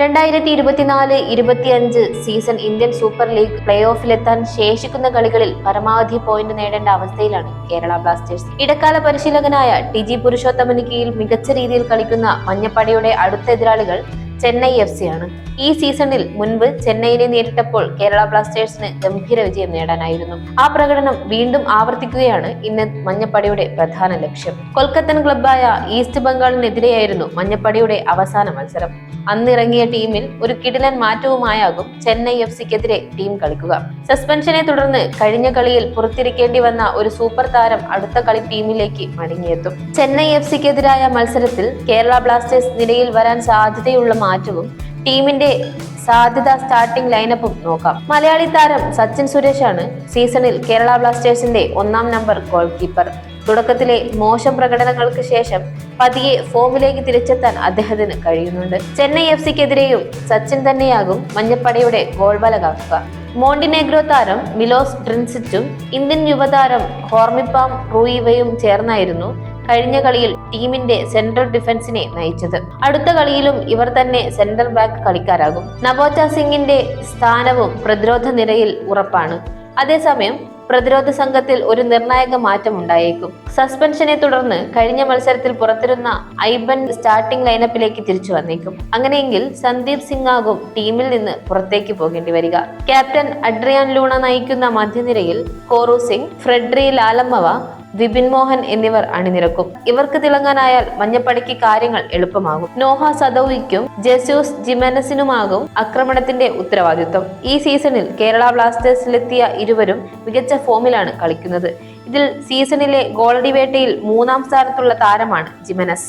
2024-25 season Indian super league play ഓഫിലെത്താൻ ശേഷിക്കുന്ന കളികളിൽ പരമാവധി പോയിന്റ് നേടേണ്ട അവസ്ഥയിലാണ് കേരള ബ്ലാസ്റ്റേഴ്സ്. ഇടക്കാല പരിശീലകനായ ടി.ജി. പുരുഷോത്തമന് കീഴിൽ മികച്ച രീതിയിൽ കളിക്കുന്ന മഞ്ഞപ്പടയുടെ അടുത്ത എതിരാളികൾ ചെന്നൈ FC ആണ്. ഈ സീസണിൽ മുൻപ് ചെന്നൈയിനെ നേരിട്ടപ്പോൾ കേരള ബ്ലാസ്റ്റേഴ്സിന് ഗംഭീര വിജയം നേടാനായിരുന്നു. ആ പ്രകടനം വീണ്ടും ആവർത്തിക്കുകയാണ് ഇന്ന് മഞ്ഞപ്പടയുടെ പ്രധാന ലക്ഷ്യം. കൊൽക്കത്തൻ ക്ലബ്ബായ ഈസ്റ്റ് ബംഗാളിനെതിരെയായിരുന്നു മഞ്ഞപ്പടയുടെ അവസാന മത്സരം. അന്നിറങ്ങിയ ടീമിൽ ഒരു കിടിലൻ മാറ്റവുമായാകും ചെന്നൈ FCക്കെതിരെ ടീം കളിക്കുക. സസ്പെൻഷനെ തുടർന്ന് കഴിഞ്ഞ കളിയിൽ പുറത്തിരിക്കേണ്ടി വന്ന ഒരു സൂപ്പർ താരം അടുത്ത കളി ടീമിലേക്ക് മടങ്ങിയെത്തും. ചെന്നൈ FCക്കെതിരായ മത്സരത്തിൽ കേരള ബ്ലാസ്റ്റേഴ്സ് നിരയിൽ വരാൻ സാധ്യതയുള്ള മാറ്റവും ടീമിന്റെ സാധ്യത സ്റ്റാർട്ടിംഗ് ലൈനപ്പും നോക്കാം. മലയാളി താരം സച്ചിൻ സുരേഷാണ് സീസണിൽ കേരള ബ്ലാസ്റ്റേഴ്സിന്റെ 1-ാം നമ്പർ ഗോൾ കീപ്പർ. തുടക്കത്തിലെ മോശം പ്രകടനങ്ങൾക്ക് ശേഷം പതിയെ ഫോമിലേക്ക് തിരിച്ചെത്താൻ അദ്ദേഹത്തിന് കഴിയുന്നുണ്ട്. ചെന്നൈ FCക്കെതിരെയും സച്ചിൻ തന്നെയാകും മഞ്ഞപ്പടയുടെ ഗോൾ വല കാക്കുക. മോണ്ടിനെഗ്രോ താരം മിലോസ് ഡ്രിൻസിറ്റും ഇന്ത്യൻ യുവതാരം ഹോർമിപ്പാം റൂയിവയും ചേർന്നായിരുന്നു കഴിഞ്ഞ കളിയിൽ ടീമിന്റെ സെൻട്രൽ ഡിഫൻസിനെ നയിച്ചത്. അടുത്ത കളിയിലും ഇവർ തന്നെ സെന്റർ ബാക്ക് കളിക്കാരാകും. നവോച്ച സിംഗിന്റെ സ്ഥാനവും പ്രതിരോധ നിരയിൽ ഉറപ്പാണ്. അതേസമയം പ്രതിരോധ സംഘത്തിൽ ഒരു നിർണായക മാറ്റം ഉണ്ടായേക്കും. സസ്പെൻഷനെ തുടർന്ന് കഴിഞ്ഞ മത്സരത്തിൽ പുറത്തിരുന്ന ഐബൻ സ്റ്റാർട്ടിംഗ് ലൈനപ്പിലേക്ക് തിരിച്ചു വന്നേക്കും. അങ്ങനെയെങ്കിൽ സന്ദീപ് സിംഗ് ആകും ടീമിൽ നിന്ന് പുറത്തേക്ക് പോകേണ്ടി വരിക. ക്യാപ്റ്റൻ അഡ്രിയാൻ ലൂണ നയിക്കുന്ന മധ്യനിരയിൽ കോറു സിംഗ്, ഫ്രെഡ്രി ലാലമ്മവ, വിപിൻ മോഹൻ എന്നിവർ അണിനിരക്കും. ഇവർക്ക് തിളങ്ങാനായാൽ മഞ്ഞപ്പടയ്ക്ക് കാര്യങ്ങൾ എളുപ്പമാകും. നോഹ സദൌയിക്കും ജെസൂസ് ജിമെനസിനുമാകും ആക്രമണത്തിന്റെ ഉത്തരവാദിത്വം. ഈ സീസണിൽ കേരള ബ്ലാസ്റ്റേഴ്സിലെത്തിയ ഇരുവരും മികച്ച ഫോമിലാണ് കളിക്കുന്നത്. ഇതിൽ സീസണിലെ ഗോളടി വേട്ടയിൽ 3-ാം സ്ഥാനത്തുള്ള താരമാണ് ജിമെനസ്.